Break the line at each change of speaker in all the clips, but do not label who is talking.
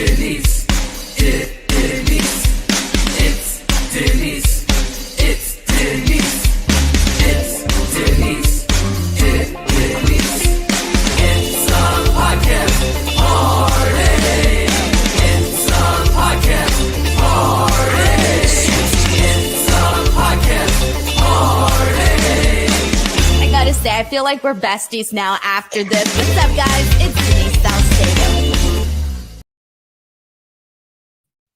Denise. Denise. It's Denise. It's Denise. It's Denise. Denise. It's a podcast party. It's a podcast party. It's a podcast party.
I gotta say, I feel like we're besties now after this. What's up, guys? It's Denise Salcedo.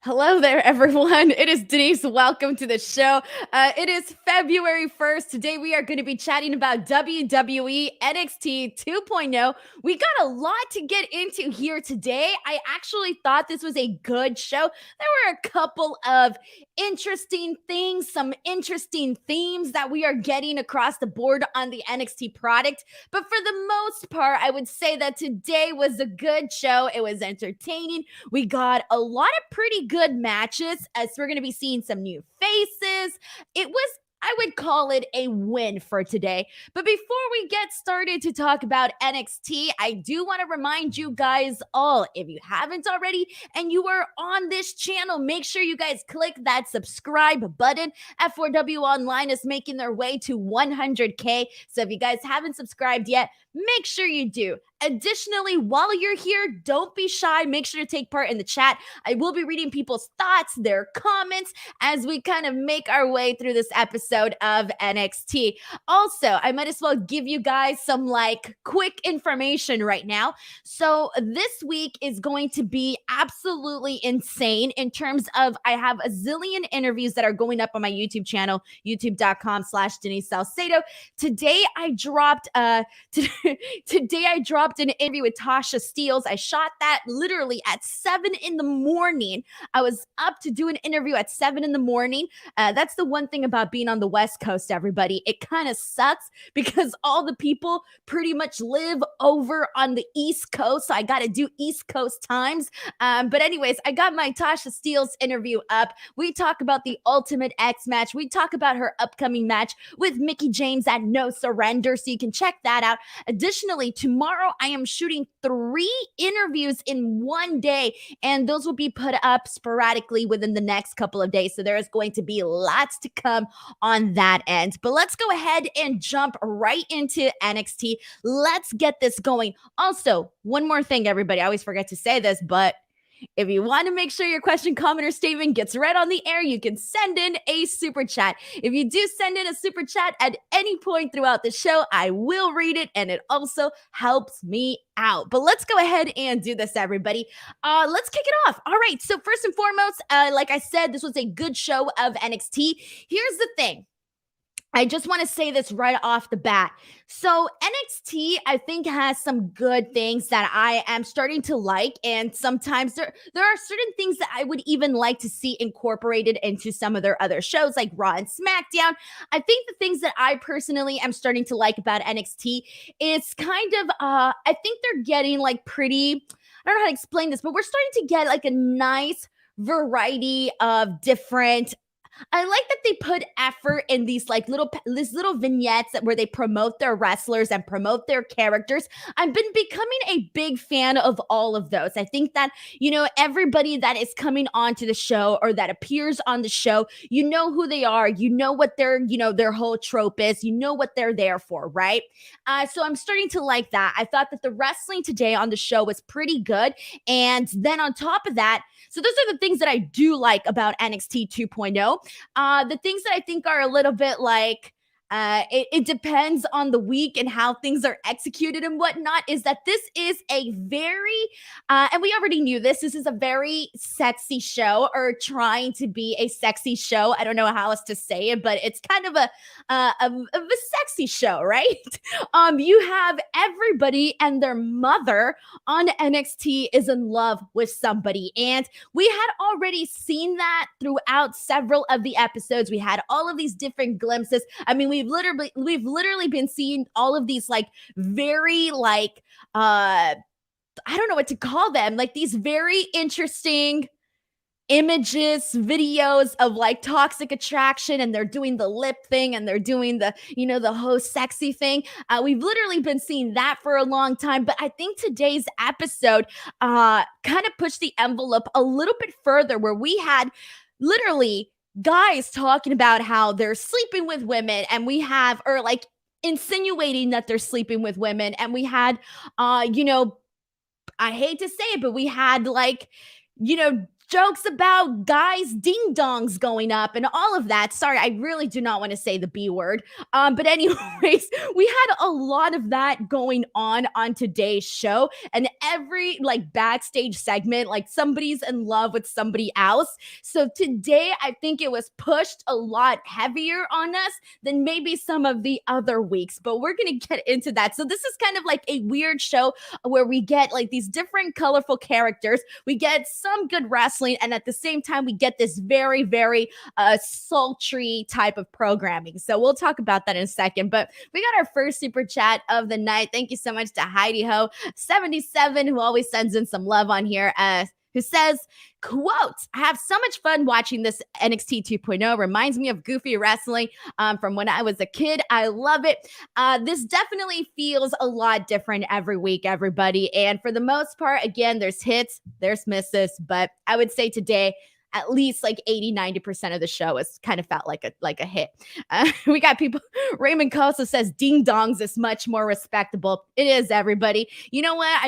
Hello there, everyone. It is Denise. Welcome to the show. It is February 1st. Today, we are going to be chatting about WWE NXT 2.0. We got a lot to get into here today. I actually thought this was a good show. There were a couple of interesting things, some interesting themes that we are getting across the board on the NXT product. But for the most part, I would say that today was a good show. It was entertaining. We got a lot of pretty good matches, as we're going to be seeing some new faces. It was, I would call it a win for today. But before we get started to talk about NXT, I do want to remind you guys all, if you haven't already and you are on this channel, make sure you guys click that subscribe button. F4W Online is making their way to 100K. So if you guys haven't subscribed yet, make sure you do. Additionally, while you're here, don't be shy. Make sure to take part in the chat. I will be reading people's thoughts, their comments, as we kind of make our way through this episode of NXT. Also, I might as well give you guys some quick information right now. So this week is going to be absolutely insane in terms of I have a zillion interviews that are going up on my YouTube channel, youtube.com/Denise Salcedo. Today I dropped an interview with Tasha Steelz. I shot that literally at 7 in the morning. I was up to do an interview at 7 in the morning. That's the one thing about being on the West Coast, everybody. It kind of sucks because all the people pretty much live over on the East Coast. So I got to do East Coast times. But anyways, I got my Tasha Steelz interview up. We talk about the Ultimate X match. We talk about her upcoming match with Mickie James at No Surrender. So you can check that out. Additionally, tomorrow I am shooting 3 interviews in one day, and those will be put up sporadically within the next couple of days. So there is going to be lots to come on that end. But let's go ahead and jump right into NXT. Let's get this going. Also, one more thing, everybody. I always forget to say this, but if you want to make sure your question, comment, or statement gets read on the air, you can send in a super chat. If you do send in a super chat at any point throughout the show, I will read it, and it also helps me out. But let's go ahead and do this, everybody. Let's kick it off. All right. So first and foremost, like I said, this was a good show of NXT. Here's the thing. I just want to say this right off the bat. So NXT, I think, has some good things that I am starting to like. And sometimes there are certain things that I would even like to see incorporated into some of their other shows like Raw and Smackdown. I think the things that I personally am starting to like about NXT is kind of, I think they're getting pretty, I don't know how to explain this, but we're starting to get a nice variety of different. I like that they put effort in these little vignettes where they promote their wrestlers and promote their characters. I've been becoming a big fan of all of those. I think that, everybody that is coming onto the show or that appears on the show, you know who they are, you know what their whole trope is, you know what they're there for, right? So I'm starting to like that. I thought that the wrestling today on the show was pretty good. And then on top of that, so those are the things that I do like about NXT 2.0. The things that I think are a little bit it depends on the week and how things are executed and whatnot, is that this is a very, and we already knew this is a very sexy show, or trying to be a sexy show. I don't know how else to say it, but it's kind of a sexy show, right? You have everybody and their mother on NXT is in love with somebody. And we had already seen that throughout several of the episodes. We had all of these different glimpses. I mean, we've literally been seeing all of these very I don't know what to call them, these very interesting images, videos of like toxic attraction, and they're doing the lip thing and they're doing the, the host sexy thing. We've literally been seeing that for a long time, but I think today's episode kind of pushed the envelope a little bit further, where we had literally guys talking about how they're sleeping with women, and we have, or like insinuating that they're sleeping with women, and we had, I hate to say it, but we had like, jokes about guys ding dongs going up and all of that. Sorry, I really do not want to say the B word. But anyways, we had a lot of that going on today's show, and every like backstage segment, like somebody's in love with somebody else. So today, I think it was pushed a lot heavier on us than maybe some of the other weeks, but we're going to get into that. So this is kind of like a weird show where we get like these different colorful characters. We get some good wrestling, and at the same time, we get this very, very sultry type of programming. So we'll talk about that in a second. But we got our first super chat of the night. Thank you so much to Heidi Ho 77, who always sends in some love on here. Who says, quote, I have so much fun watching this NXT 2.0. Reminds me of goofy wrestling from when I was a kid. I love it. This definitely feels a lot different every week, everybody. And for the most part, again, there's hits, there's misses. But I would say today, at least like 80-90% of the show has kind of felt like a hit. We got people. Raymond Costa says ding dongs is much more respectable. It is, everybody. You know what?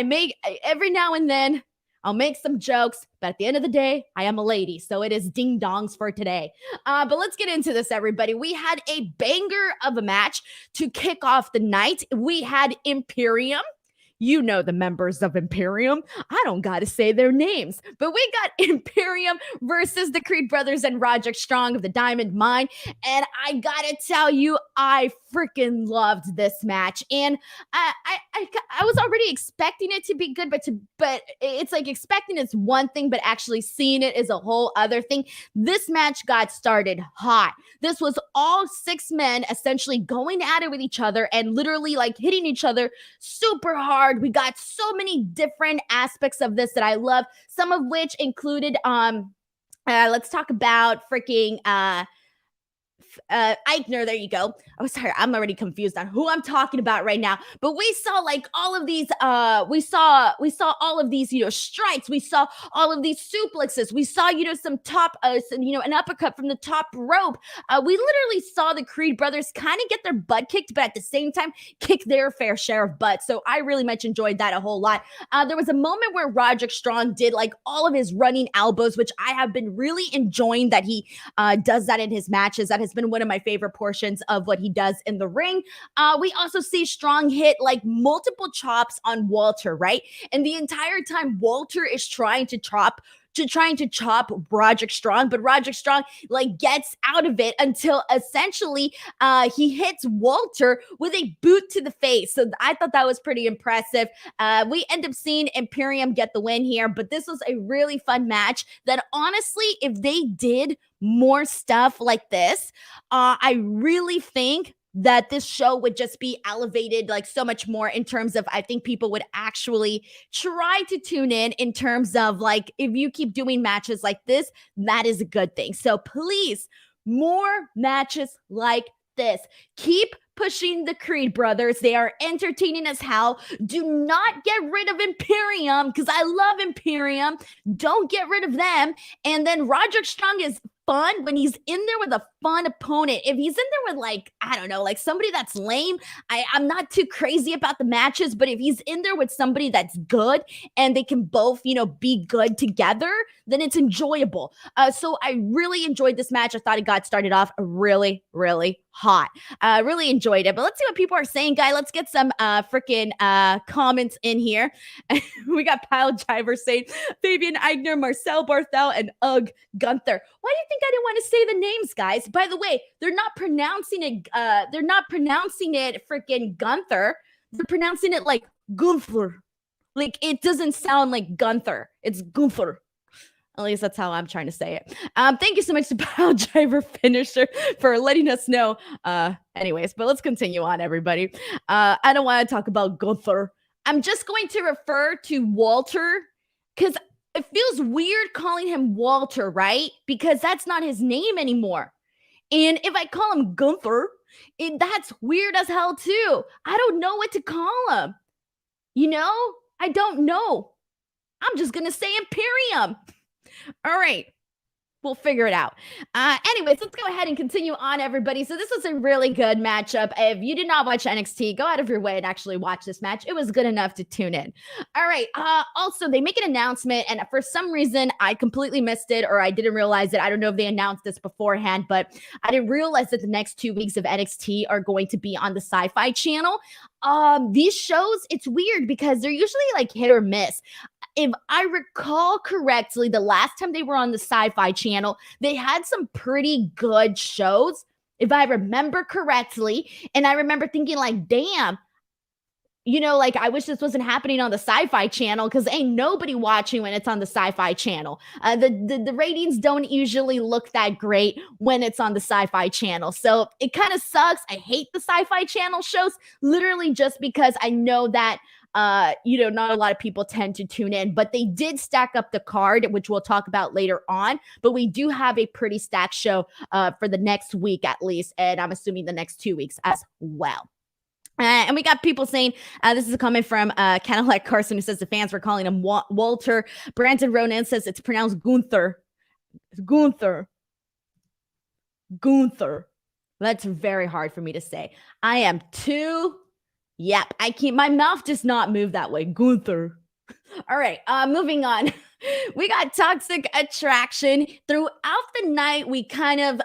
Every now and then, I'll make some jokes, but at the end of the day, I am a lady, so it is ding dongs for today. But let's get into this, everybody. We had a banger of a match to kick off the night. We had Imperium. You know the members of Imperium. I don't got to say their names, but we got Imperium versus the Creed Brothers and Roderick Strong of the Diamond Mine. And I got to tell you, I freaking loved this match. And I was already expecting it to be good, but it's like expecting it's one thing, but actually seeing it is a whole other thing. This match got started hot. This was all 6 men essentially going at it with each other and literally like hitting each other super hard. We got so many different aspects of this that I love, some of which included let's talk about freaking Eichner. There you go. Oh, sorry, I'm already confused on who I'm talking about right now. But we saw like all of these. We saw all of these. Strikes. We saw all of these suplexes. We saw some top. An uppercut from the top rope. We literally saw the Creed brothers kind of get their butt kicked, but at the same time kick their fair share of butt. So I really much enjoyed that a whole lot. There was a moment where Roderick Strong did like all of his running elbows, which I have been really enjoying that he does that in his matches. That has been one of my favorite portions of what he does in the ring. We also see Strong hit like multiple chops on Walter, right? And the entire time Walter is trying to chop Roderick Strong, but Roderick Strong like gets out of it until essentially he hits Walter with a boot to the face. So I thought that was pretty impressive. We end up seeing Imperium get the win here, but this was a really fun match that honestly, if they did more stuff like this, I really think that this show would just be elevated like so much more in terms of, I think people would actually try to tune in terms of like, if you keep doing matches like this, that is a good thing. So please, more matches like this. Keep pushing the Creed brothers. They are entertaining as hell. Do not get rid of Imperium, because I love Imperium. Don't get rid of them. And then Roderick Strong is fun when he's in there with a fun opponent. If he's in there with like, I don't know, like somebody that's lame, I'm not too crazy about the matches, but if he's in there with somebody that's good and they can both, be good together, then it's enjoyable. So I really enjoyed this match. I thought it got started off really, really hot. Really enjoyed it. But let's see what people are saying, guy. Let's get some freaking comments in here. We got Pile Driver saying Fabian Eigner, Marcel Barthel, and Gunther. Why do you think I didn't want to say the names, guys? By the way, they're not pronouncing it. They're not pronouncing it freaking Gunther. They're pronouncing it like Gunther. Like it doesn't sound like Gunther. It's Gunther. At least that's how I'm trying to say it. Thank you so much to Pile Driver Finisher for letting us know. Anyways, but let's continue on, everybody. I don't want to talk about Gunther. I'm just going to refer to Walter because it feels weird calling him Walter, right? Because that's not his name anymore. And if I call him Gunther, that's weird as hell too. I don't know what to call him. You know, I don't know. I'm just going to say Imperium. All right. We'll figure it out. Anyways, let's go ahead and continue on, everybody. So this was a really good matchup. If you did not watch NXT, go out of your way and actually watch this match. It was good enough to tune in. All right. Also, they make an announcement, and for some reason, I completely missed it, or I didn't realize it. I don't know if they announced this beforehand, but I didn't realize that the next 2 weeks of NXT are going to be on the Sci-Fi Channel. These shows, it's weird because they're usually like hit or miss. If I recall correctly, the last time they were on the Sci-Fi Channel, they had some pretty good shows, if I remember correctly. And I remember thinking like, damn, you know, like I wish this wasn't happening on the Sci-Fi Channel because ain't nobody watching when it's on the Sci-Fi Channel. The ratings don't usually look that great when it's on the Sci-Fi Channel. So it kind of sucks. I hate the Sci-Fi Channel shows literally just because I know that not a lot of people tend to tune in, but they did stack up the card, which we'll talk about later on. But we do have a pretty stacked show for the next week at least, and I'm assuming the next 2 weeks as well. And we got people saying, this is a comment from kind of like Carson, who says the fans were calling him Walter. Brandon Ronan says it's pronounced Gunther. Gunther. That's very hard for me to say. I am too... Yep, I can't. My mouth does not move that way. Gunther. All right, moving on. We got Toxic Attraction. Throughout the night, we kind of,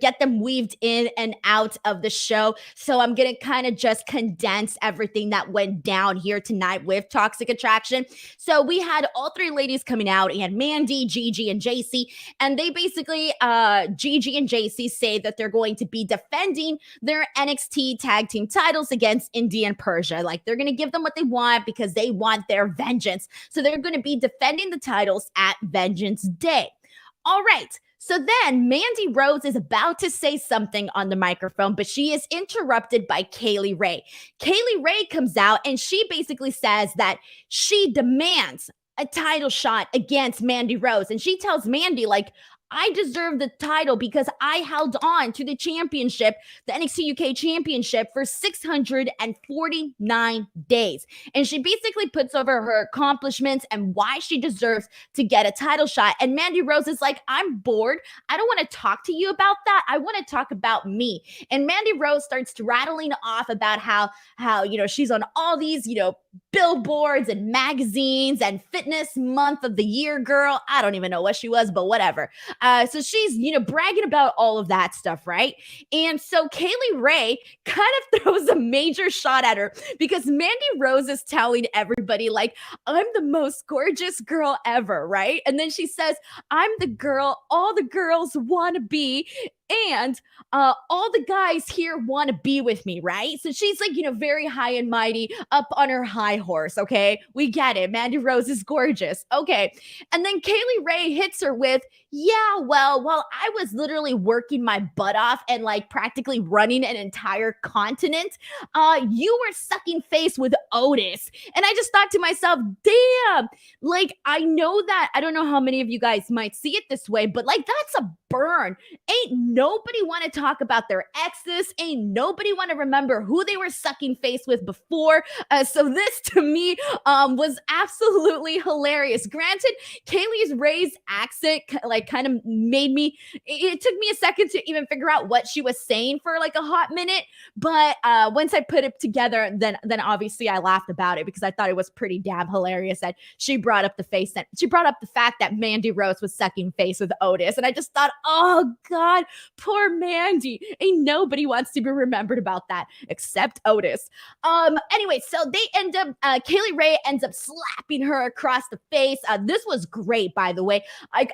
get them weaved in and out of the show. So I'm going to kind of just condense everything that went down here tonight with Toxic Attraction. So we had all three ladies coming out. We had Mandy, Gigi, and Gacy. And they basically, Gigi and Gacy say that they're going to be defending their NXT tag team titles against India and Persia. Like, they're going to give them what they want because they want their vengeance. So they're going to be defending the titles at Vengeance Day. All right. So then Mandy Rose is about to say something on the microphone, but she is interrupted by Kaylee Ray. Kaylee Ray comes out and she basically says that she demands a title shot against Mandy Rose. And she tells Mandy, like, I deserve the title because I held on to the championship, the NXT UK championship, for 649 days. And she basically puts over her accomplishments and why she deserves to get a title shot. And Mandy Rose is like, I'm bored. I don't want to talk to you about that. I want to talk about me. And Mandy Rose starts rattling off about how she's on all these, billboards and magazines and fitness month of the year girl. I don't even know what she was, but whatever. So she's, bragging about all of that stuff, right? And so Kaylee Ray kind of throws a major shot at her because Mandy Rose is telling everybody, like, I'm the most gorgeous girl ever, right? And then she says, I'm the girl all the girls want to be. And all the guys here want to be with me, right? So she's like, very high and mighty, up on her high horse, okay? We get it. Mandy Rose is gorgeous. Okay. And then Kaylee Ray hits her with, yeah, well, while I was literally working my butt off and like practically running an entire continent, you were sucking face with Otis. And I just thought to myself, damn, like, I know that, I don't know how many of you guys might see it this way, but like, that's a burn. Ain't nobody want to talk about their exes. Ain't nobody want to remember who they were sucking face with before. So this to me was absolutely hilarious. Granted, Kaylee Ray's accent like kind of made me, it took me a second to even figure out what she was saying for like a hot minute. But once I put it together, then obviously I laughed about it because I thought it was pretty damn hilarious that she brought up the fact that Mandy Rose was sucking face with Otis. And I just thought, oh God, poor Mandy. Ain't nobody wants to be remembered about that except Otis. Anyway, so they end up, Kaylee Ray ends up slapping her across the face. This was great, by the way. I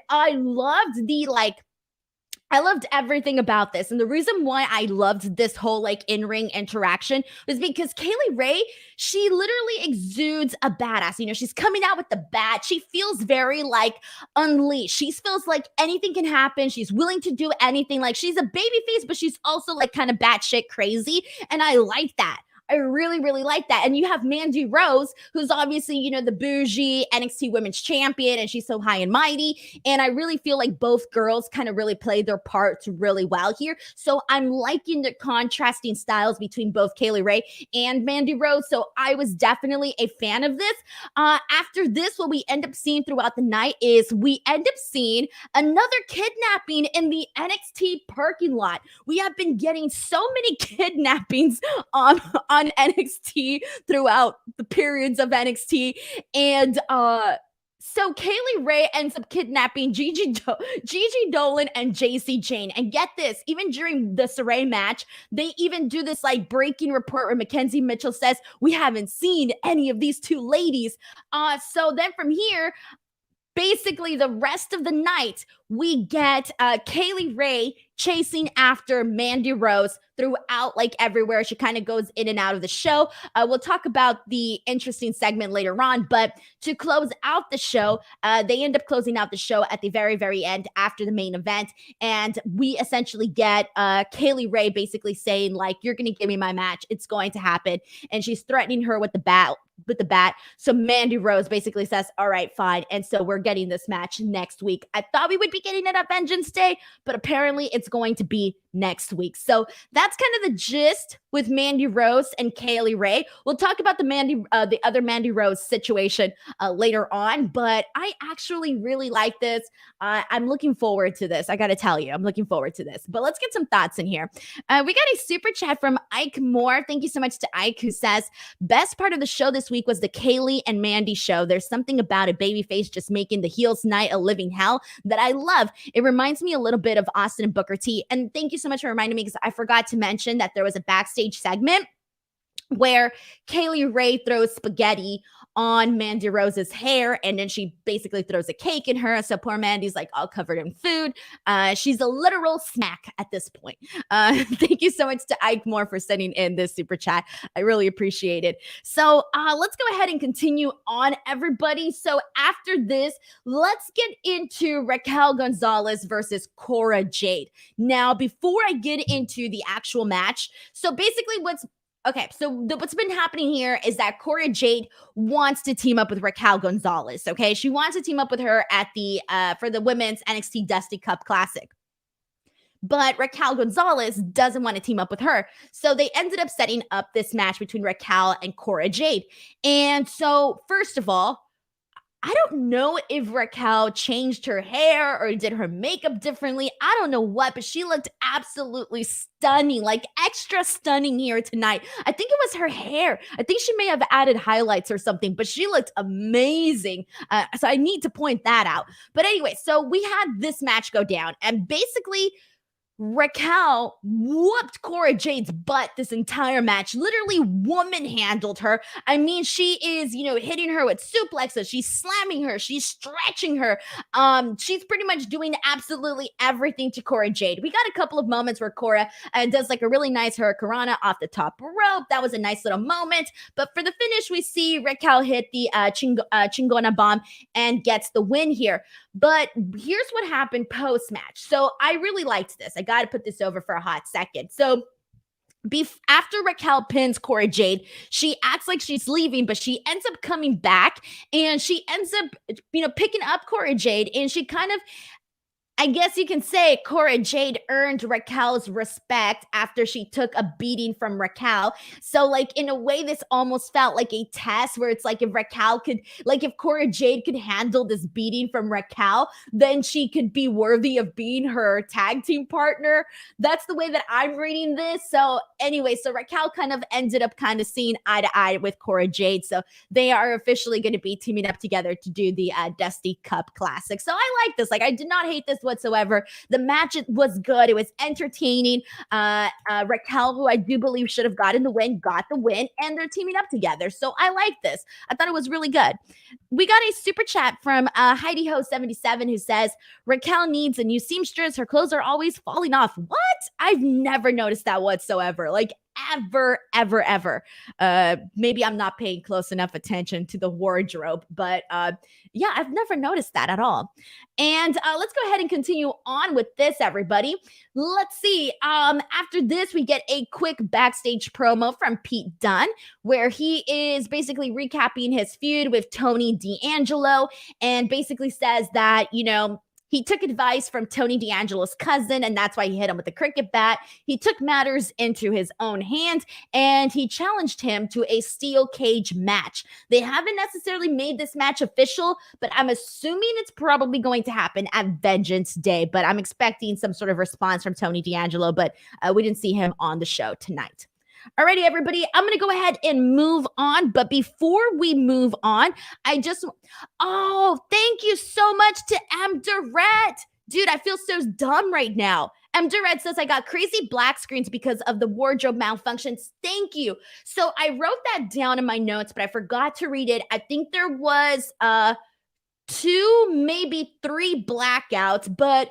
loved everything about this. And the reason why I loved this whole like in-ring interaction was because Kaylee Ray, she literally exudes a badass. She's coming out with the bat. She feels very like unleashed. She feels like anything can happen. She's willing to do anything. Like, she's a baby face, but she's also like kind of batshit crazy. And I like that. I really, really like that. And you have Mandy Rose, who's obviously, you know, the bougie NXT Women's Champion, and she's so high and mighty. And I really feel like both girls kind of really played their parts really well here. So I'm liking the contrasting styles between both Kaylee Ray and Mandy Rose. So I was definitely a fan of this. After this, what we end up seeing throughout the night is we end up seeing another kidnapping in the NXT parking lot. We have been getting so many kidnappings on NXT throughout the periods of NXT. And so Kaylee Ray ends up kidnapping Gigi Dolan and JC Jane. And get this, even during the Saray match, they even do this like breaking report where Mackenzie Mitchell says, we haven't seen any of these two ladies. So then from here, basically the rest of the night, we get Kaylee Ray chasing after Mandy Rose throughout, like everywhere. She kind of goes in and out of the show. We'll talk about the interesting segment later on, but to close out the show, they end up closing out the show at the very, very end after the main event. And we essentially get Kaylee Ray basically saying like, you're going to give me my match. It's going to happen. And she's threatening her with the bat. So Mandy Rose basically says, all right, fine. And so we're getting this match next week. I thought we would be getting it at Vengeance Day, but apparently it's going to be next week. So that's kind of the gist with Mandy Rose and Kaylee Ray. We'll talk about the other Mandy Rose situation later on, but I actually really like this. I'm looking forward to this. I got to tell you, I'm looking forward to this, but let's get some thoughts in here. We got a super chat from Ike Moore. Thank you so much to Ike, who says, best part of the show this week was the Kaylee and Mandy show. There's something about a babyface just making the heels night a living hell that I love. It reminds me a little bit of Austin and Booker T. And thank you so much for reminding me, because I forgot to mention that there was a backstage segment where Kaylee Ray throws spaghetti on Mandy Rose's hair, and then she basically throws a cake in her. So poor Mandy's like all covered in food. She's a literal snack at this point. Thank you so much to Ike Moore for sending in this super chat. I really appreciate it. So let's go ahead and continue on, everybody. So after this, let's get into Raquel Gonzalez versus Cora Jade. Now, before I get into the actual match, so basically what's been happening here is that Cora Jade wants to team up with Raquel Gonzalez, okay? She wants to team up with her at the for the Women's NXT Dusty Cup Classic. But Raquel Gonzalez doesn't want to team up with her. So they ended up setting up this match between Raquel and Cora Jade. And so, first of all, I don't know if Raquel changed her hair or did her makeup differently. I don't know what, but she looked absolutely stunning, like extra stunning here tonight. I think it was her hair. I think she may have added highlights or something, but she looked amazing. So I need to point that out. But anyway, so we had this match go down, and basically Raquel whooped Cora Jade's butt this entire match. Literally woman handled her. I mean, she is, hitting her with suplexes. She's slamming her. She's stretching her. She's pretty much doing absolutely everything to Cora Jade. We got a couple of moments where Cora does like a really nice hurricanrana off the top rope. That was a nice little moment. But for the finish, we see Raquel hit the Chingona bomb and gets the win here. But here's what happened post-match. So I really liked this. I got to put this over for a hot second. So after Raquel pins Cora Jade, she acts like she's leaving, but she ends up coming back, and she ends up, picking up Cora Jade, and she kind of, I guess you can say, Cora Jade earned Raquel's respect after she took a beating from Raquel. So, like, in a way, this almost felt like a test where it's like if if Cora Jade could handle this beating from Raquel, then she could be worthy of being her tag team partner. That's the way that I'm reading this. So, anyway, so Raquel kind of ended up kind of seeing eye to eye with Cora Jade. So, they are officially going to be teaming up together to do the Dusty Cup Classic. So, I like this. Like, I did not hate this whatsoever. The match was good. It was entertaining. Raquel, who I do believe should have gotten the win, got the win, and they're teaming up together. So I like this. I thought it was really good. We got a super chat from Heidi Ho 77 who says, Raquel needs a new seamstress. Her clothes are always falling off. What? I've never noticed that whatsoever. Like, ever. Maybe I'm not paying close enough attention to the wardrobe, but yeah, I've never noticed that at all. And let's go ahead and continue on with this, everybody. Let's see. After this, we get a quick backstage promo from Pete Dunne, where he is basically recapping his feud with Tony D'Angelo and basically says that, he took advice from Tony D'Angelo's cousin, and that's why he hit him with the cricket bat. He took matters into his own hands, and he challenged him to a steel cage match. They haven't necessarily made this match official, but I'm assuming it's probably going to happen at Vengeance Day. But I'm expecting some sort of response from Tony D'Angelo, but we didn't see him on the show tonight. Alrighty, everybody, I'm going to go ahead and move on. But before we move on, thank you so much to M. Durrett. Dude, I feel so dumb right now. M. Durrett says, I got crazy black screens because of the wardrobe malfunctions. Thank you. So I wrote that down in my notes, but I forgot to read it. I think there was 2, maybe 3 blackouts, but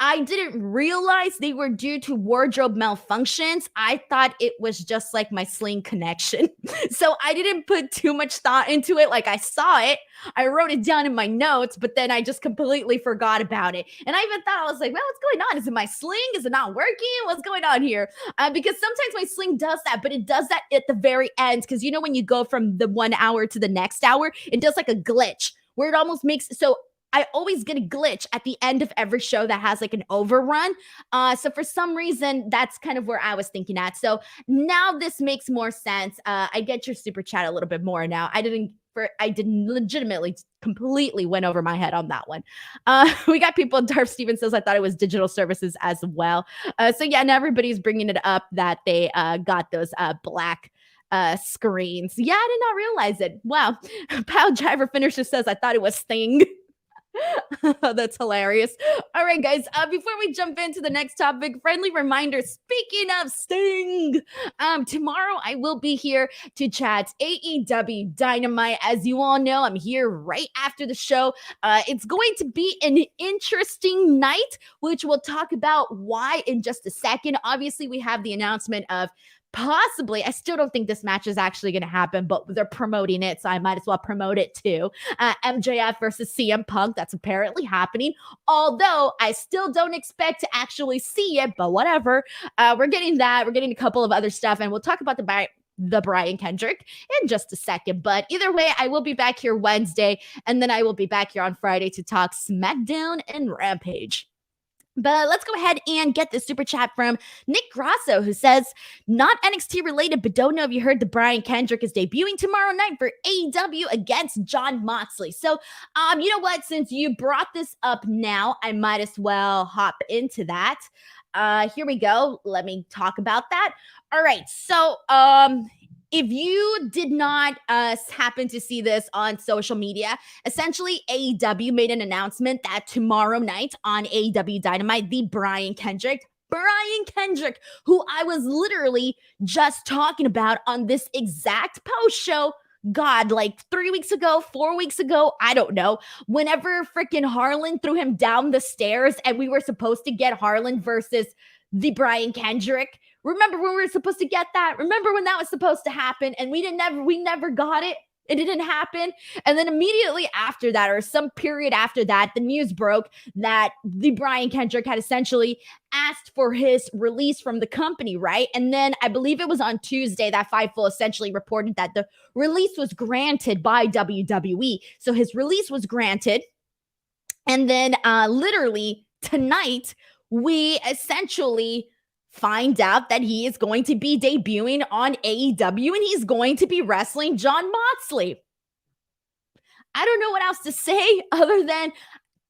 I didn't realize they were due to wardrobe malfunctions. I thought it was just like my sling connection. So I didn't put too much thought into it. Like, I saw it, I wrote it down in my notes, but then I just completely forgot about it. And I even thought, I was like, well, what's going on? Is it my sling? Is it not working? What's going on here? Because sometimes my sling does that, but it does that at the very end. Because when you go from the 1 hour to the next hour, it does like a glitch where it almost makes, so I always get a glitch at the end of every show that has like an overrun. So for some reason, that's kind of where I was thinking at. So now this makes more sense. I get your super chat a little bit more now. I didn't legitimately completely went over my head on that one. We got people, Darth Steven says, I thought it was digital services as well. So yeah, and everybody's bringing it up that they got those black screens. Yeah, I did not realize it. Wow. Pow Driver Finisher says, I thought it was Sting. That's hilarious. All right, guys, before we jump into the next topic, friendly reminder, speaking of Sting, tomorrow I will be here to chat AEW Dynamite. As you all know, I'm here right after the show. It's going to be an interesting night, which we'll talk about why in just a second. Obviously, we have the announcement of possibly, I still don't think this match is actually going to happen, but they're promoting it, so I might as well promote it too. MJF versus CM Punk, that's apparently happening, although I still don't expect to actually see it, but whatever. We're getting that. We're getting a couple of other stuff, and we'll talk about the Brian Kendrick in just a second. But either way, I will be back here Wednesday, and then I will be back here on Friday to talk SmackDown and Rampage. But let's go ahead and get this super chat from Nick Grasso, who says, not NXT related, but don't know if you heard that Brian Kendrick is debuting tomorrow night for AEW against Jon Moxley. So, you know what? Since you brought this up now, I might as well hop into that. Here we go. Let me talk about that. All right. So, if you did not happen to see this on social media, essentially AEW made an announcement that tomorrow night on AEW Dynamite, the Brian Kendrick, who I was literally just talking about on this exact post show, God, like 3 weeks ago, 4 weeks ago, I don't know, whenever freaking Harlan threw him down the stairs and we were supposed to get Harlan versus the Brian Kendrick. Remember when we were supposed to get that? Remember when that was supposed to happen and we never got it? It didn't happen. And then immediately after that, or some period after that, the news broke that the Brian Kendrick had essentially asked for his release from the company, right? And then I believe it was on Tuesday that Fightful essentially reported that the release was granted by WWE. So his release was granted. And then literally tonight, we essentially find out that he is going to be debuting on AEW and he's going to be wrestling Jon Moxley. I don't know what else to say other than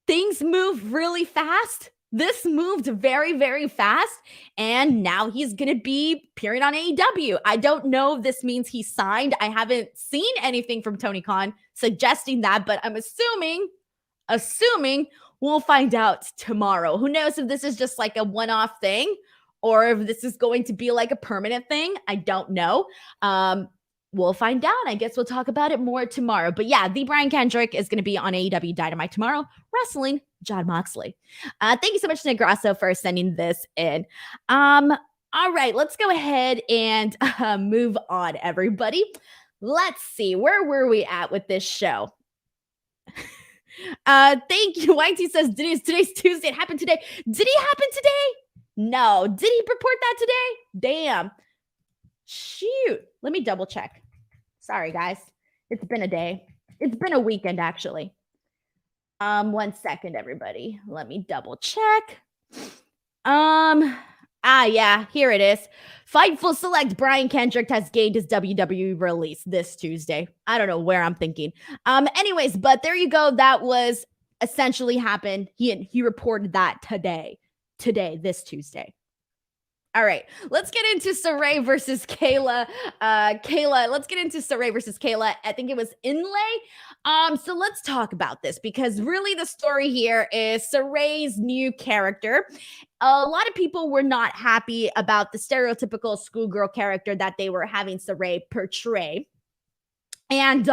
things move really fast. This moved very, very fast, and now he's going to be appearing on AEW. I don't know if this means he signed. I haven't seen anything from Tony Khan suggesting that, but I'm assuming we'll find out tomorrow. Who knows if this is just like a one-off thing or if this is going to be like a permanent thing. I don't know. We'll find out. I guess we'll talk about it more tomorrow. But yeah, the Brian Kendrick is going to be on AEW Dynamite tomorrow, wrestling Jon Moxley. Thank you so much, Nick Grasso, for sending this in. All right, let's go ahead and move on, everybody. Let's see, where were we at with this show? Thank you. YT says, Denise, today's Tuesday. It happened today. Did he happen today? No. Did he report that today? Damn. Shoot. Let me double check. Sorry, guys. It's been a day. It's been a weekend, actually. 1 second, everybody. Let me double check. Yeah, here it is. Fightful Select Brian Kendrick has gained his WWE release this Tuesday. I don't know where I'm thinking. Anyways, but there you go. That was essentially happened. He reported that today, this Tuesday. All right, let's get into Saray versus Kayla. Let's get into Saray versus Kayla. I think it was Inlay. So let's talk about this because really the story here is Saray's new character. A lot of people were not happy about the stereotypical schoolgirl character that they were having Saray portray. And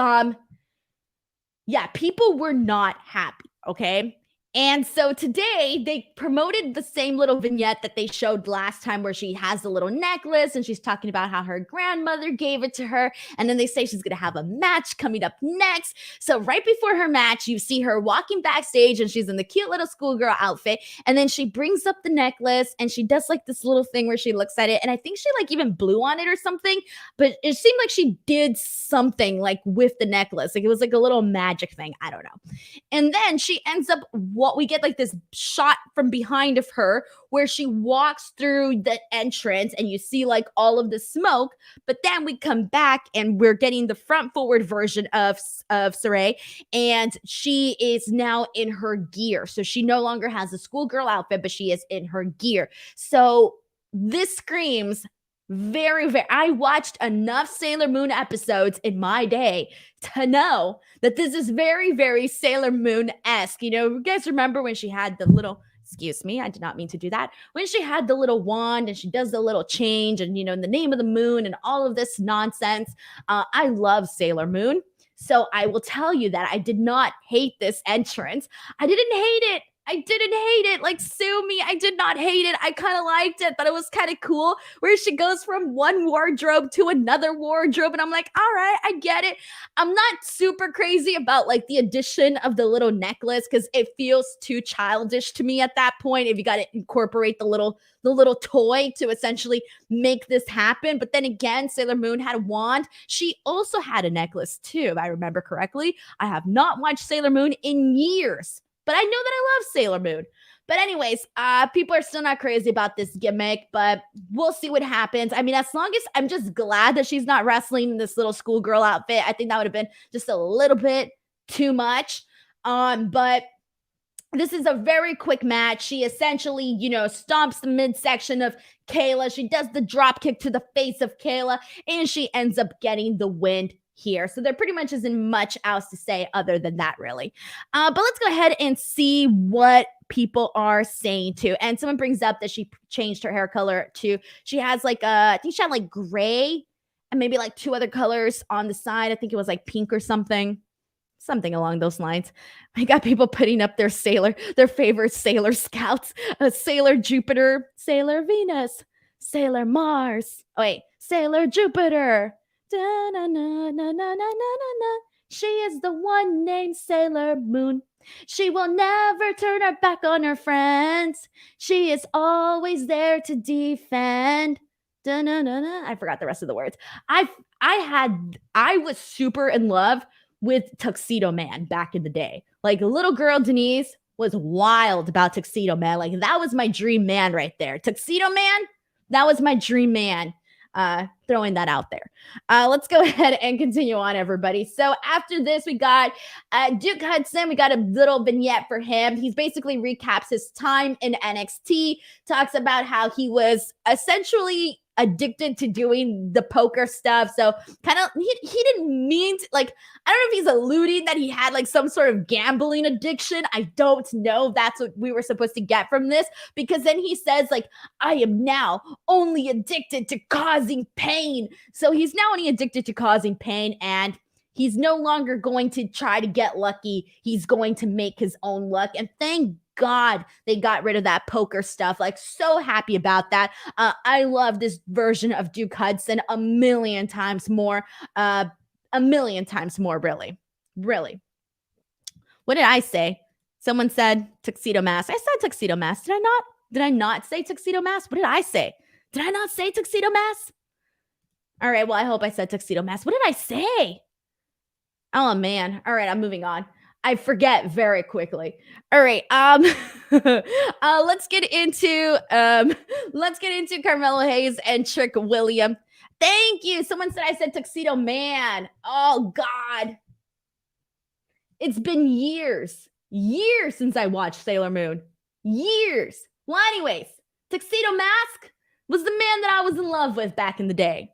people were not happy, okay? And so today they promoted the same little vignette that they showed last time where she has the little necklace and she's talking about how her grandmother gave it to her. And then they say she's going to have a match coming up next. So right before her match, you see her walking backstage and she's in the cute little schoolgirl outfit. And then she brings up the necklace and she does like this little thing where she looks at it. And I think she like even blew on it or something, but it seemed like she did something like with the necklace. Like it was like a little magic thing. I don't know. And then she ends up we get like this shot from behind of her where she walks through the entrance and you see like all of the smoke, but then we come back and we're getting the front forward version of Saray, and she is now in her gear. So she no longer has a schoolgirl outfit, but she is in her gear. So this screams very, very, I watched enough Sailor Moon episodes in my day to know that this is very, very Sailor Moon-esque. You know, you guys remember when she had the little, excuse me, I did not mean to do that. When she had the little wand and she does the little change and, you know, in the name of the moon and all of this nonsense. I love Sailor Moon. So I will tell you that I did not hate this entrance. I didn't hate it. Like, sue me. I did not hate it. I kind of liked it, but it was kind of cool where she goes from one wardrobe to another wardrobe. And I'm like, all right, I get it. I'm not super crazy about like the addition of the little necklace because it feels too childish to me at that point. If you got to incorporate the little toy to essentially make this happen. But then again, Sailor Moon had a wand. She also had a necklace too, if I remember correctly. I have not watched Sailor Moon in years, but I know that I love Sailor Moon. But anyways, people are still not crazy about this gimmick, but we'll see what happens. I mean, as long as I'm just glad that she's not wrestling in this little schoolgirl outfit. I think that would have been just a little bit too much. But this is a very quick match. She essentially, you know, stomps the midsection of Kayla. She does the drop kick to the face of Kayla, and she ends up getting the win here. So there pretty much isn't much else to say other than that, really. But let's go ahead and see what people are saying too. And someone brings up that she changed her hair color to, she has like I think she had like gray and maybe like two other colors on the side. I think it was like pink or something along those lines. I got people putting up their favorite Sailor Scouts, Sailor Jupiter, Sailor Venus, Sailor Mars. Oh wait, Sailor Jupiter. Da-na-na-na-na-na-na-na. She is the one named Sailor Moon. She will never turn her back on her friends. She is always there to defend. Da-na-na-na. I forgot the rest of the words. I was super in love with Tuxedo Man back in the day. Like little girl Denise was wild about Tuxedo Man. Like that was my dream man right there. Tuxedo Man, that was my dream man. Throwing that out there. Let's go ahead and continue on, everybody. So after this, we got Duke Hudson. We got a little vignette for him. He's basically recaps his time in NXT, talks about how he was essentially addicted to doing the poker stuff. So kind of, he didn't mean to, like, I don't know if he's alluding that he had like some sort of gambling addiction. I don't know if that's what we were supposed to get from this, because then he says like, I am now only addicted to causing pain. So he's now only addicted to causing pain, and he's no longer going to try to get lucky. He's going to make his own luck. And thank God they got rid of that poker stuff. Like, so happy about that. I love this version of Duke Hudson a million times more. Really. Really. What did I say? Someone said tuxedo mask. I said tuxedo mask. Did I not? Did I not say tuxedo mask? What did I say? Did I not say tuxedo mask? All right, well, I hope I said tuxedo mask. What did I say? Oh, man. All right, I'm moving on. I forget very quickly. All right, let's get into Carmelo Hayes and Trick Williams. Thank you. Someone said I said tuxedo man. Oh, God. It's been years since I watched Sailor Moon. Years. Well, anyways, Tuxedo Mask was the man that I was in love with back in the day.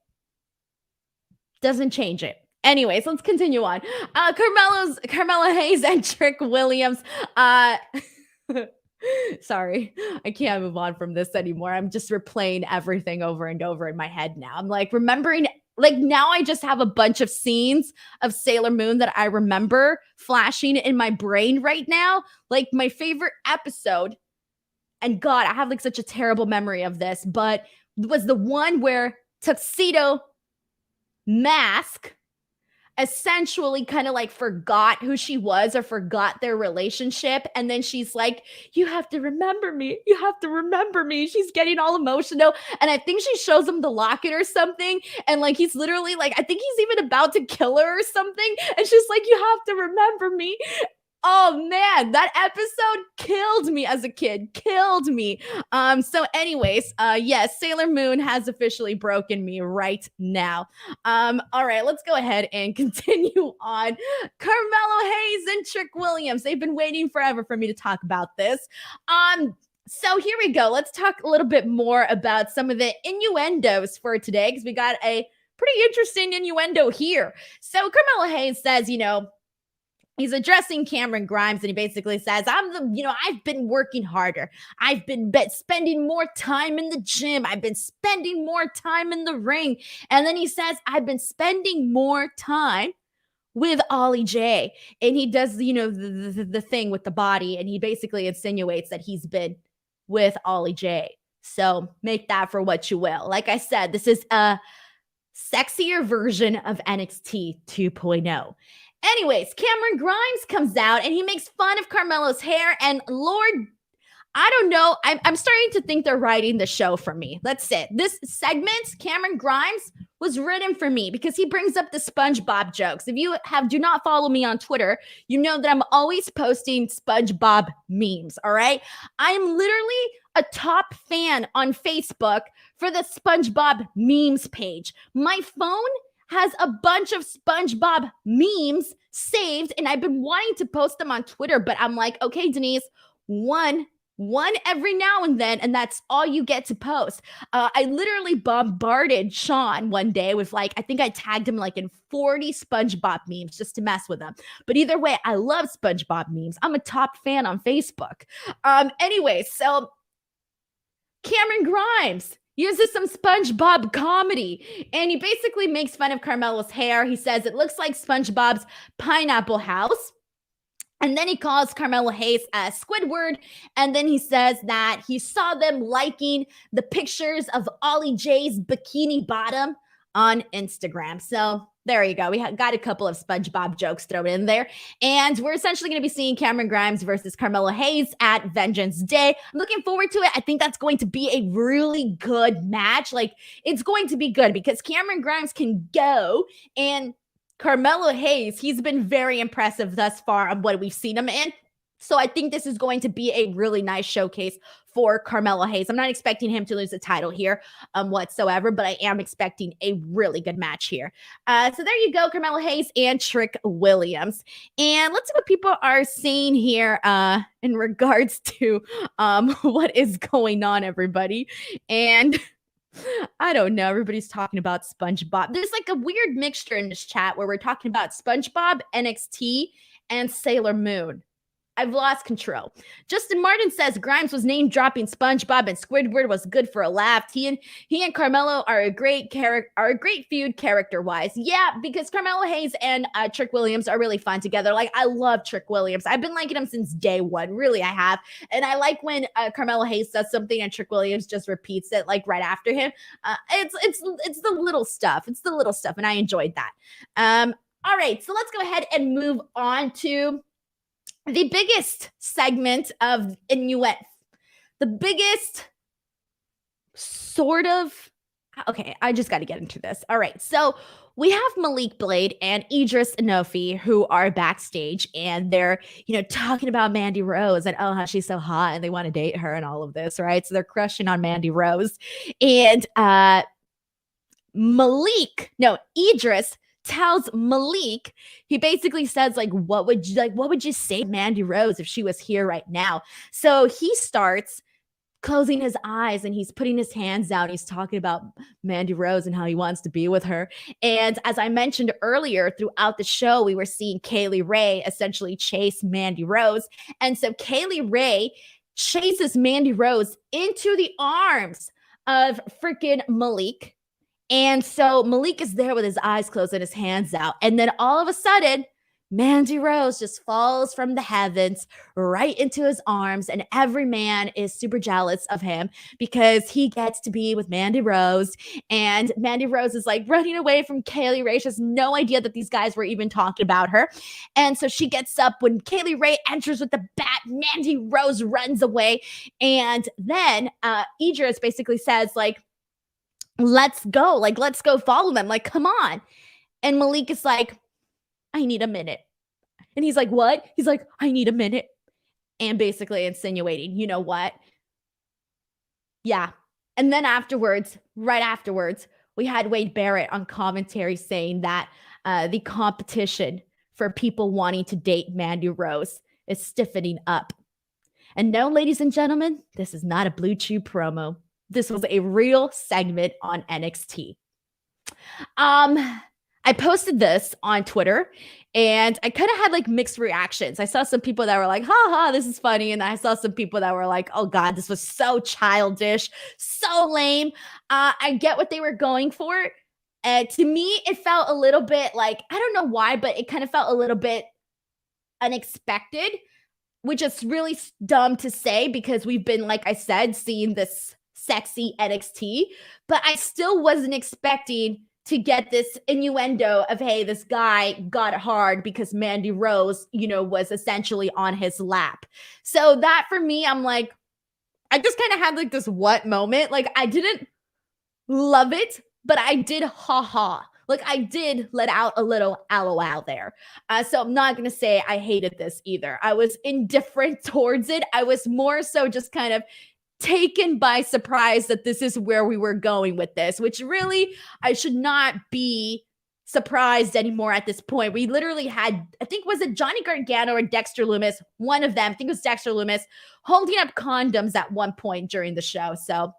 Doesn't change it. Anyways, let's continue on. Carmelo Hayes and Trick Williams. Sorry, I can't move on from this anymore. I'm just replaying everything over and over in my head now. I'm like remembering, like now I just have a bunch of scenes of Sailor Moon that I remember flashing in my brain right now. Like my favorite episode, and God, I have like such a terrible memory of this, but was the one where Tuxedo Mask essentially kind of like forgot who she was or forgot their relationship. And then she's like, you have to remember me. You have to remember me. She's getting all emotional. And I think she shows him the locket or something. And like, he's literally like, I think he's even about to kill her or something. And she's like, you have to remember me. Oh man, that episode killed me as a kid. Killed me. So anyways, yes, Sailor Moon has officially broken me right now. All right, let's go ahead and continue on. Carmelo Hayes and Trick Williams. They've been waiting forever for me to talk about this. So here we go. Let's talk a little bit more about some of the innuendos for today, because we got a pretty interesting innuendo here. So Carmelo Hayes says, he's addressing Cameron Grimes, and he basically says, I've been working harder. I've been spending more time in the gym. I've been spending more time in the ring. And then he says, I've been spending more time with Ollie J. And he does, the thing with the body. And he basically insinuates that he's been with Ollie J. So make that for what you will. Like I said, this is a sexier version of NXT 2.0. Anyways, Cameron Grimes comes out and he makes fun of Carmelo's hair. And Lord, I don't know. I'm starting to think they're writing the show for me. That's it. This segment, Cameron Grimes, was written for me because he brings up the SpongeBob jokes. If you do not follow me on Twitter, you know that I'm always posting SpongeBob memes, all right? I'm literally a top fan on Facebook for the SpongeBob memes page. My phone has a bunch of SpongeBob memes saved, and I've been wanting to post them on Twitter, but I'm like, okay, Denise, one every now and then, and that's all you get to post. I literally bombarded Sean one day with I think I tagged him in 40 SpongeBob memes just to mess with him. But either way, I love SpongeBob memes. I'm a top fan on Facebook. Anyway, so Cameron Grimes uses some SpongeBob comedy, and he basically makes fun of Carmelo's hair. He says it looks like SpongeBob's pineapple house. And then he calls Carmelo Hayes Squidward. And then he says that he saw them liking the pictures of Ollie J's bikini bottom on Instagram. So there you go. We got a couple of SpongeBob jokes thrown in there. And we're essentially going to be seeing Cameron Grimes versus Carmelo Hayes at Vengeance Day. I'm looking forward to it. I think that's going to be a really good match. It's going to be good because Cameron Grimes can go, and Carmelo Hayes, he's been very impressive thus far on what we've seen him in. So I think this is going to be a really nice showcase for Carmelo Hayes. I'm not expecting him to lose the title here whatsoever, but I am expecting a really good match here. So there you go, Carmelo Hayes and Trick Williams. And let's see what people are saying here in regards to what is going on, everybody. And I don't know. Everybody's talking about SpongeBob. There's a weird mixture in this chat where we're talking about SpongeBob, NXT, and Sailor Moon. I've lost control. Justin Martin says Grimes was name dropping SpongeBob and Squidward was good for a laugh. He and Carmelo are a great feud character wise. Yeah, because Carmelo Hayes and Trick Williams are really fun together. Like, I love Trick Williams. I've been liking him since day one. Really, I have. And I like when Carmelo Hayes does something and Trick Williams just repeats it like right after him. It's the little stuff. It's the little stuff, and I enjoyed that. All right, so let's go ahead and move on to the biggest segment of Inuit, the biggest sort of, okay, I just got to get into this. All right, so we have Malik Blade and Idris Enofi who are backstage, and they're, talking about Mandy Rose and, oh, how she's so hot and they want to date her and all of this, right? So they're crushing on Mandy Rose. And Idris tells Malik, he basically says, like, what would you say to Mandy Rose if she was here right now? So he starts closing his eyes and he's putting his hands out. He's talking about Mandy Rose and how he wants to be with her. And as I mentioned earlier, throughout the show, we were seeing Kaylee Ray essentially chase Mandy Rose. And so Kaylee Ray chases Mandy Rose into the arms of freaking Malik. And so Malik is there with his eyes closed and his hands out. And then all of a sudden, Mandy Rose just falls from the heavens right into his arms. And every man is super jealous of him because he gets to be with Mandy Rose. And Mandy Rose is like running away from Kaylee Ray. She has no idea that these guys were even talking about her. And so she gets up when Kaylee Ray enters with the bat. Mandy Rose runs away. And then Idris basically says, like, let's go follow them. Like, come on. And Malik is like, I need a minute. And he's like, what? He's like, I need a minute. And basically insinuating, you know what? Yeah. And then right afterwards, we had Wade Barrett on commentary saying that the competition for people wanting to date Mandy Rose is stiffening up. And no, ladies and gentlemen, this is not a Blue Chew promo. This was a real segment on NXT. I posted this on Twitter and I kind of had like mixed reactions. I saw some people that were like, ha ha, this is funny. And I saw some people that were like, oh God, this was so childish, so lame. I get what they were going for. To me, it felt a little bit like, I don't know why, but it kind of felt a little bit unexpected, which is really dumb to say because we've been, like I said, seeing this sexy NXT, but I still wasn't expecting to get this innuendo of, hey, this guy got hard because Mandy Rose, was essentially on his lap. So that for me, I'm like, I just kind of had like this what moment. Like, I didn't love it, but I did ha. Like, I did let out a little LOL there. So I'm not going to say I hated this either. I was indifferent towards it. I was more so just kind of taken by surprise that this is where we were going with this, which really I should not be surprised anymore at this point. We literally had, I think, was it Johnny Gargano or Dexter Lumis? One of them, I think it was Dexter Lumis, holding up condoms at one point during the show. So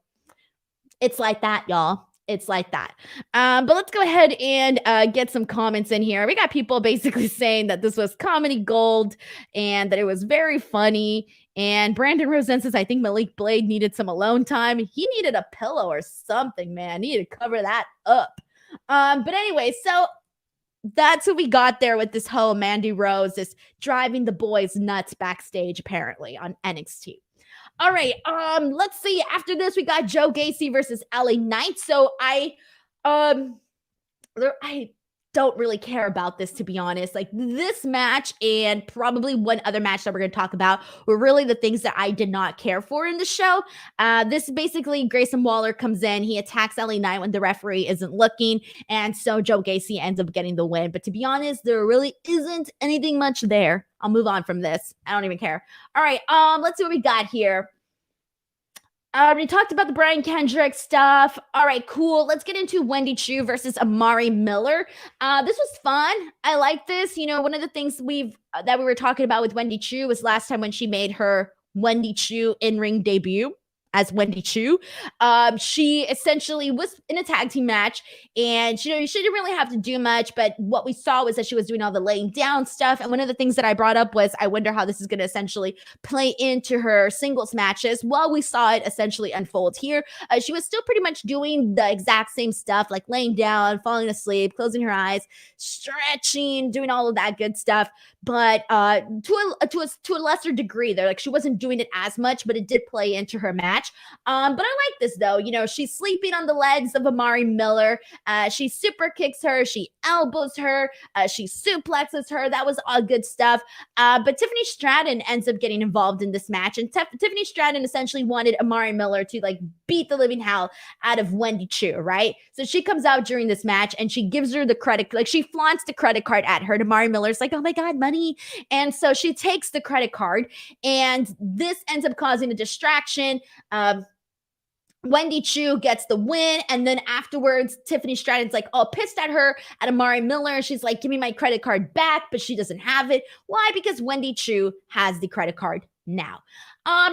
it's like that, y'all. It's like that. But let's go ahead and get some comments in here. We got people basically saying that this was comedy gold and that it was very funny. And Brandon Rosen says, I think Malik Blade needed some alone time. He needed a pillow or something, man. He needed to cover that up. But anyway, so that's what we got there with this whole Mandy Rose is driving the boys nuts backstage, apparently, on NXT. All right, let's see. After this, we got Joe Gacy versus Ellie Knight. So I don't really care about this, to be honest. Like, this match and probably one other match that we're going to talk about were really the things that I did not care for in the show. This basically, Grayson Waller comes in. He attacks Ellie Knight when the referee isn't looking. And so Joe Gacy ends up getting the win. But to be honest, there really isn't anything much there. I'll move on from this. I don't even care. All right, let's see what we got here. We talked about the Brian Kendrick stuff. All right, cool. Let's get into Wendy Chu versus Amari Miller. This was fun. I like this. One of the things that we were talking about with Wendy Chu was last time when she made her Wendy Chu in-ring debut. as Wendy Chu. She essentially was in a tag team match, and she didn't really have to do much, but what we saw was that she was doing all the laying down stuff. And one of the things that I brought up was, I wonder how this is going to essentially play into her singles matches. Well, we saw it essentially unfold here. She was still pretty much doing the exact same stuff, like laying down, falling asleep, closing her eyes, stretching, doing all of that good stuff. But to a lesser degree, there, like, she wasn't doing it as much, but it did play into her match. But I like this though. She's sleeping on the legs of Amari Miller. She super kicks her. She elbows her. She suplexes her. That was all good stuff. But Tiffany Stratton ends up getting involved in this match, and Tiffany Stratton essentially wanted Amari Miller to like beat the living hell out of Wendy Chu, right? So she comes out during this match and she gives her the credit, like she flaunts the credit card at her. And Amari Miller's like, oh my God, money. And so she takes the credit card, and this ends up causing a distraction. Wendy Chu gets the win, and then afterwards, Tiffany Stratton's like all pissed at her, at Amari Miller. She's like, give me my credit card back, but she doesn't have it. Why? Because Wendy Chu has the credit card now.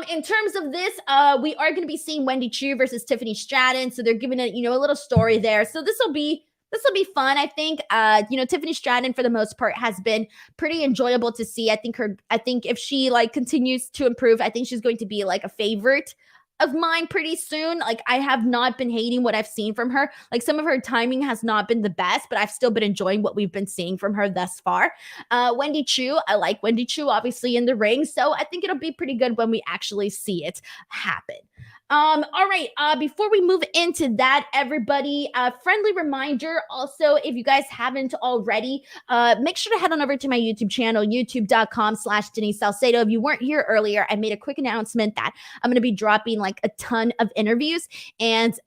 In terms of this, we are going to be seeing Wendy Chu versus Tiffany Stratton, so they're giving it, a little story there. So this will be fun. I think, Tiffany Stratton for the most part has been pretty enjoyable to see. I think if she like continues to improve, I think she's going to be like a favorite of mine pretty soon. Like, I have not been hating what I've seen from her. Like, some of her timing has not been the best, but I've still been enjoying what we've been seeing from her thus far. Wendy Chu, I like Wendy Chu obviously in the ring, so I think it'll be pretty good when we actually see it happen. All right, before we move into that, everybody, friendly reminder also, if you guys haven't already, make sure to head on over to my YouTube channel, youtube.com/Denise Salcedo. If you weren't here earlier, I made a quick announcement that I'm going to be dropping like a ton of interviews, and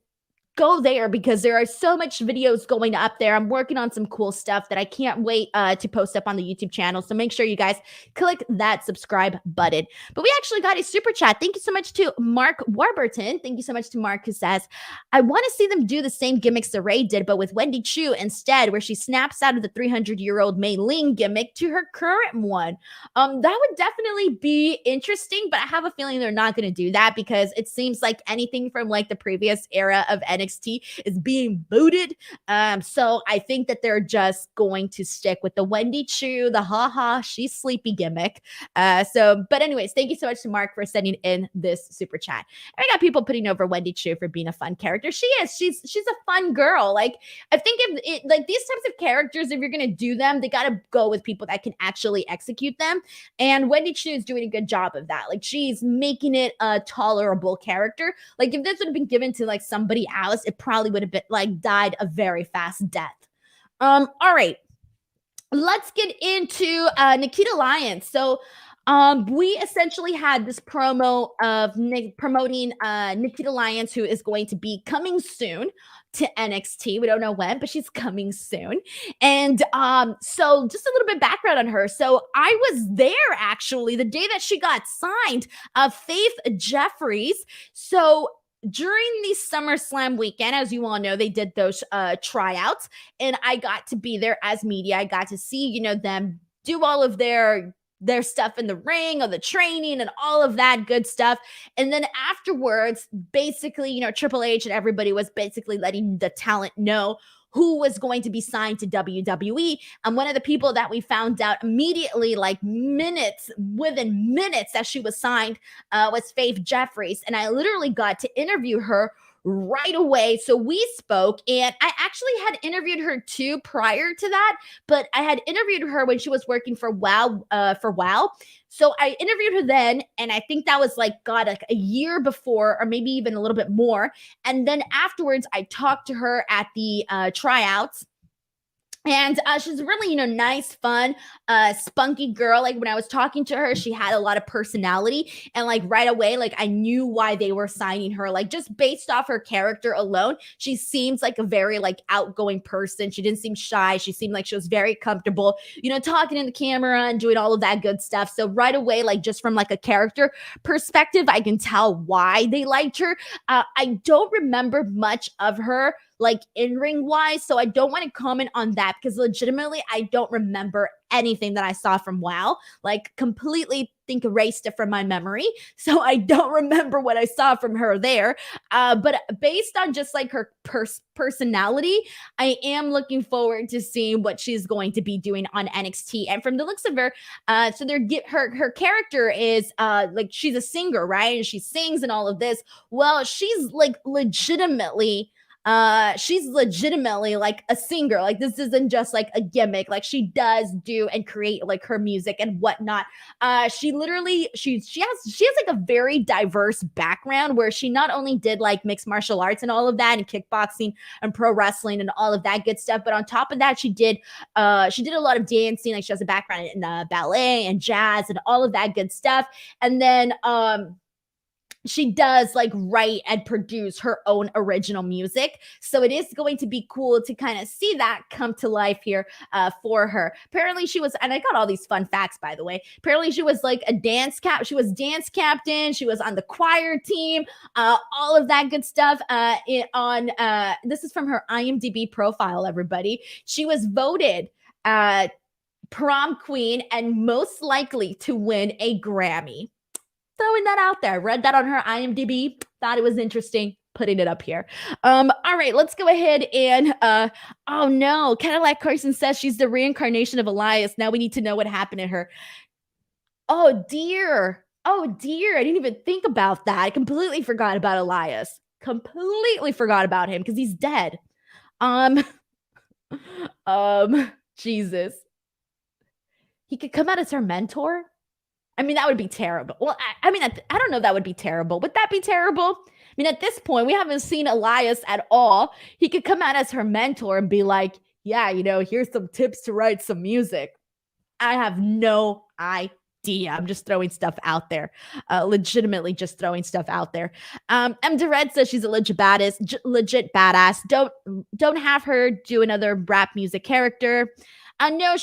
go there because there are so much videos going up there. I'm working on some cool stuff that I can't wait to post up on the YouTube channel. So make sure you guys click that subscribe button. But we actually got a super chat. Thank you so much to Mark Warburton. Thank you so much to Mark, who says, I want to see them do the same gimmicks that Ray did, but with Wendy Chu instead, where she snaps out of the 300-year-old Mei Ling gimmick to her current one. That would definitely be interesting, but I have a feeling they're not going to do that because it seems like anything from like the previous era of NXT is being booted. So I think that they're just going to stick with the Wendy Chu, the haha, she's sleepy gimmick. But anyways, thank you so much to Mark for sending in this super chat. And I got people putting over Wendy Chu for being a fun character. She is. She's a fun girl. Like, I think like these types of characters, if you're gonna do them, they gotta go with people that can actually execute them. And Wendy Chu is doing a good job of that. Like, she's making it a tolerable character. Like, if this would have been given to like somebody else, it probably would have been like died a very fast death. All right, let's get into Nikita Lyon. So we essentially had this promo of promoting Nikita Lyon, who is going to be coming soon to NXT. We don't know when, but she's coming soon. And so just a little bit background on her. So I was there actually the day that she got signed, Faith Jeffries. So during the SummerSlam weekend, as you all know, they did those tryouts, and I got to be there as media. I got to see, them do all of their stuff in the ring, or the training and all of that good stuff. And then afterwards, basically, Triple H and everybody was basically letting the talent know who was going to be signed to WWE. And one of the people that we found out immediately, like within minutes that she was signed, was Faith Jeffries. And I literally got to interview her right away. So we spoke, and I actually had interviewed her too prior to that, but I had interviewed her when she was working for WoW, So I interviewed her then, and I think that was like a year before, or maybe even a little bit more. And then afterwards, I talked to her at the tryouts. And she's really, nice, fun, spunky girl. Like, when I was talking to her, she had a lot of personality. And like right away, like I knew why they were signing her. Like, just based off her character alone, she seems like a very like outgoing person. She didn't seem shy. She seemed like she was very comfortable, talking in the camera and doing all of that good stuff. So right away, like just from like a character perspective, I can tell why they liked her. I don't remember much of her like in ring wise. So I don't want to comment on that because legitimately I don't remember anything that I saw from WoW. Like completely think erased it from my memory. So I don't remember what I saw from her there. But based on just like her personality, I am looking forward to seeing what she's going to be doing on NXT. And from the looks of her, so her character is like she's a singer, right? And she sings and all of this. Well, she's legitimately like a singer. Like this isn't just like a gimmick. Like she does do and create like her music and whatnot. She has like a very diverse background where she not only did like mixed martial arts and all of that and kickboxing and pro wrestling and all of that good stuff, but on top of that, she did a lot of dancing. Like she has a background in ballet and jazz and all of that good stuff. And then she does like write and produce her own original music. So it is going to be cool to kind of see that come to life here for her. Apparently she was, and I got all these fun facts, by the way. Apparently she was like she was dance captain. She was on the choir team, all of that good stuff. This is from her IMDb profile, everybody. She was voted prom queen and most likely to win a Grammy. Throwing that out there. Read that on her IMDb. Thought it was interesting. Putting it up here. All right, let's go ahead and oh no, Cadillac Carson says she's the reincarnation of Elias. Now we need to know what happened to her. Oh dear. I didn't even think about that. I completely forgot about Elias. Completely forgot about him because he's dead. Jesus. He could come out as her mentor. I mean, that would be terrible. Well, I mean, I don't know if that would be terrible. Would that be terrible? I mean, at this point, we haven't seen Elias at all. He could come out as her mentor and be like, yeah, here's some tips to write some music. I have no idea. I'm just throwing stuff out there. Legitimately just throwing stuff out there. M. DeRed says she's a legit badass. Don't have her do another rap music character. No,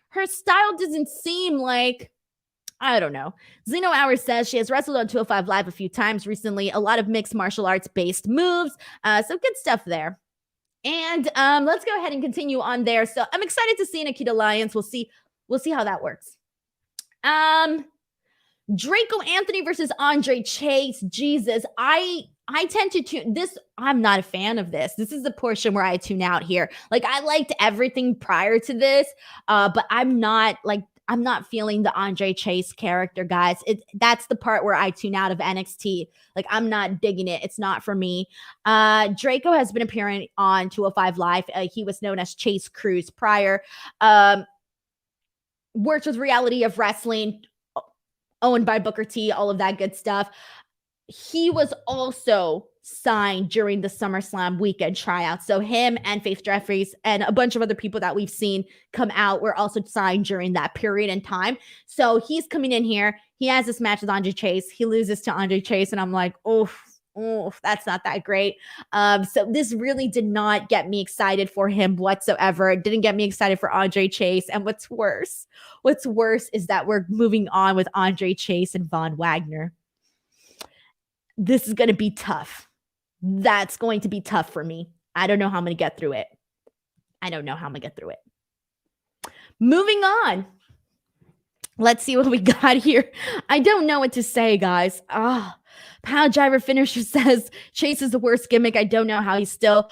her style doesn't seem like, I don't know. Zeno Hours says she has wrestled on 205 Live a few times recently. A lot of mixed martial arts based moves. So good stuff there. And let's go ahead and continue on there. So I'm excited to see Nikita Lyon. We'll see how that works. Draco Anthony versus Andre Chase. Jesus, I tend to tune this. I'm not a fan of this. This is the portion where I tune out here. Like I liked everything prior to this, but I'm not feeling the Andre Chase character, guys. That's the part where I tune out of NXT. Like I'm not digging it. It's not for me. Draco has been appearing on 205 Live. He was known as Chase Cruz prior. Worked with Reality of Wrestling, owned by Booker T, all of that good stuff. He was also signed during the SummerSlam weekend tryout. So him and Faith Jeffries and a bunch of other people that we've seen come out were also signed during that period in time. So he's coming in here. He has this match with Andre Chase. He loses to Andre Chase. And I'm like, oh, that's not that great. So this really did not get me excited for him whatsoever. It didn't get me excited for Andre Chase. And what's worse is that we're moving on with Andre Chase and Von Wagner. This is going to be tough. That's going to be tough for me. I don't know how I'm going to get through it. Moving on. Let's see what we got here. I don't know what to say, guys. Power Driver Finisher says Chase is the worst gimmick. I don't know how he's still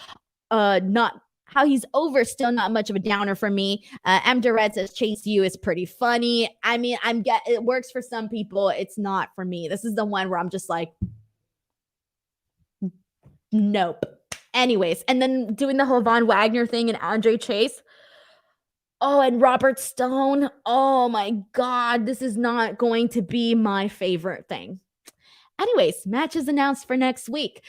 how he's over, still not much of a downer for me. M. DeRed says Chase U is pretty funny. I mean, it works for some people. It's not for me. This is the one where I'm just like, nope. Anyways, and then doing the whole Von Wagner thing and Andre Chase. Oh, and Robert Stone. Oh my God, this is not going to be my favorite thing. Anyways, matches announced for next week.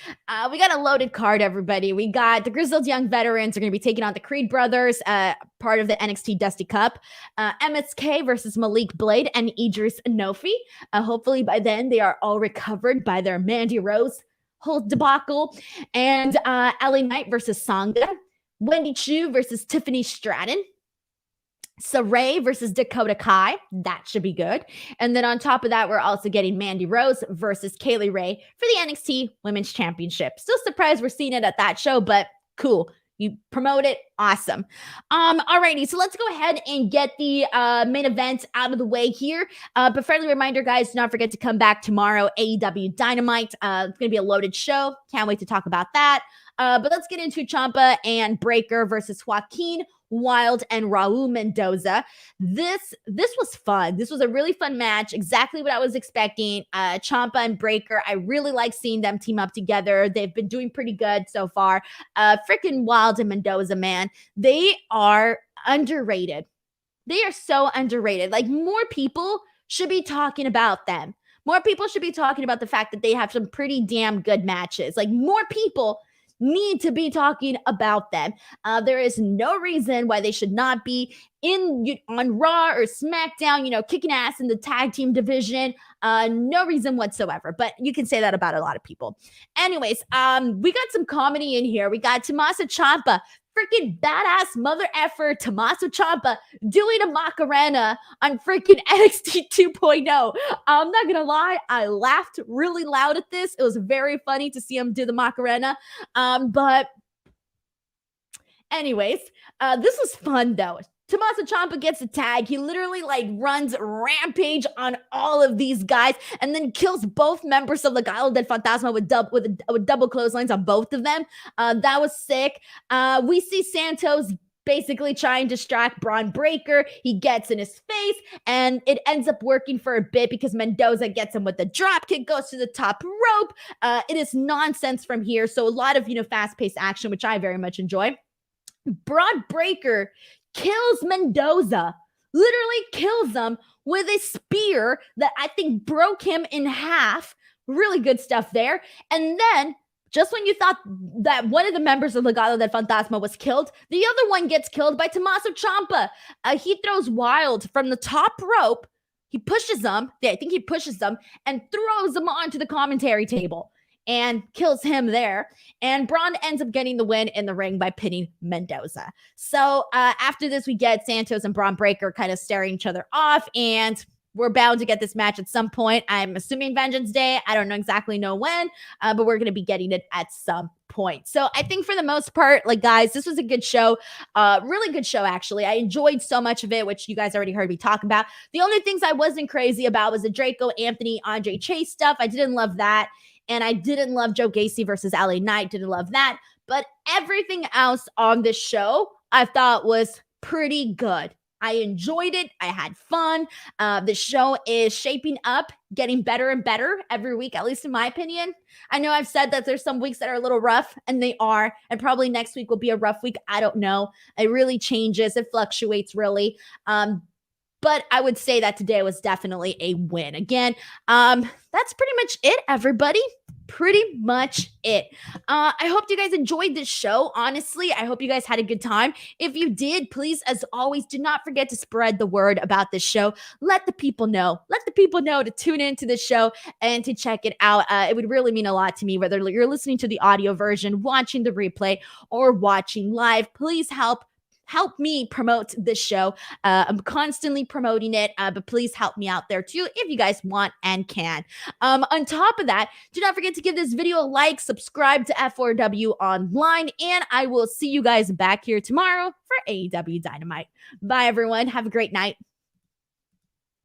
We got a loaded card, everybody. We got the Grizzled Young Veterans are going to be taking on the Creed Brothers, part of the NXT Dusty Cup. MSK versus Malik Blade and Idris Nofi. Hopefully by then they are all recovered by their Mandy Rose whole debacle. And Ellie Knight versus Sangha. Wendy Chu versus Tiffany Stratton. Saray versus Dakota Kai. That should be good. And then on top of that, we're also getting Mandy Rose versus Kaylee Ray for the NXT Women's Championship. Still surprised we're seeing it at that show, but cool. You promote it, awesome. Alrighty, so let's go ahead and get the main event out of the way here. But friendly reminder, guys, do not forget to come back tomorrow. AEW Dynamite. It's gonna be a loaded show. Can't wait to talk about that. But let's get into Champa and Breakker versus Joaquin, Wilde, and Raoul Mendoza. This was fun. This was a really fun match. Exactly what I was expecting. Champa and Breakker, I really like seeing them team up together. They've been doing pretty good so far. Freaking Wilde and Mendoza, man. They are underrated. They are so underrated. Like, more people should be talking about them. More people should be talking about the fact that they have some pretty damn good matches. Like, more people need to be talking about them. There is no reason why they should not be on Raw or SmackDown, kicking ass in the tag team division. No reason whatsoever, but you can say that about a lot of people. Anyways, we got some comedy in here. We got Tommaso Ciampa, freaking badass mother effer Tommaso Ciampa doing a Macarena on freaking NXT 2.0. I'm not gonna lie, I laughed really loud at this. It was very funny to see him do the Macarena. But anyways, this was fun though. Tommaso Ciampa gets a tag. He literally runs rampage on all of these guys and then kills both members of Legado del Fantasma with double clotheslines on both of them. That was sick. We see Santos basically trying to distract Bron Breakker. He gets in his face and it ends up working for a bit because Mendoza gets him with the drop kick, goes to the top rope. It is nonsense from here. So a lot of, fast-paced action, which I very much enjoy. Bron Breakker kills Mendoza, literally kills him with a spear that I think broke him in half. Really good stuff there. And then, just when you thought that one of the members of Legado del Fantasma was killed, the other one gets killed by Tommaso Ciampa. He throws Wilde from the top rope. He pushes him. I think he pushes him and throws him onto the commentary table and kills him there. And Bron ends up getting the win in the ring by pinning Mendoza. So after this, we get Santos and Bron Breakker kind of staring each other off, and we're bound to get this match at some point. I'm assuming Vengeance Day. I don't exactly know when, but we're going to be getting it at some point. So I think for the most part, guys, this was a good show. Really good show, actually. I enjoyed so much of it, which you guys already heard me talk about. The only things I wasn't crazy about was the Draco, Anthony, Andre Chase stuff. I didn't love that. And I didn't love Joe Gacy versus Ellie Knight. Didn't love that. But everything else on this show, I thought was pretty good. I enjoyed it. I had fun. The show is shaping up, getting better and better every week, at least in my opinion. I know I've said that there's some weeks that are a little rough, and they are. And probably next week will be a rough week. I don't know. It really changes. It fluctuates, really. But I would say that today was definitely a win. Again, that's pretty much it, everybody. Pretty much it. I hope you guys enjoyed this show. Honestly, I hope you guys had a good time. If you did, please, as always, do not forget to spread the word about this show. Let the people know. Let the people know to tune into the show and to check it out. It would really mean a lot to me, whether you're listening to the audio version, watching the replay, or watching live. Please help me promote this show. I'm constantly promoting it, but please help me out there too if you guys want and can. On top of that, do not forget to give this video a like, subscribe to F4W Online, and I will see you guys back here tomorrow for AEW Dynamite. Bye, everyone. Have a great night.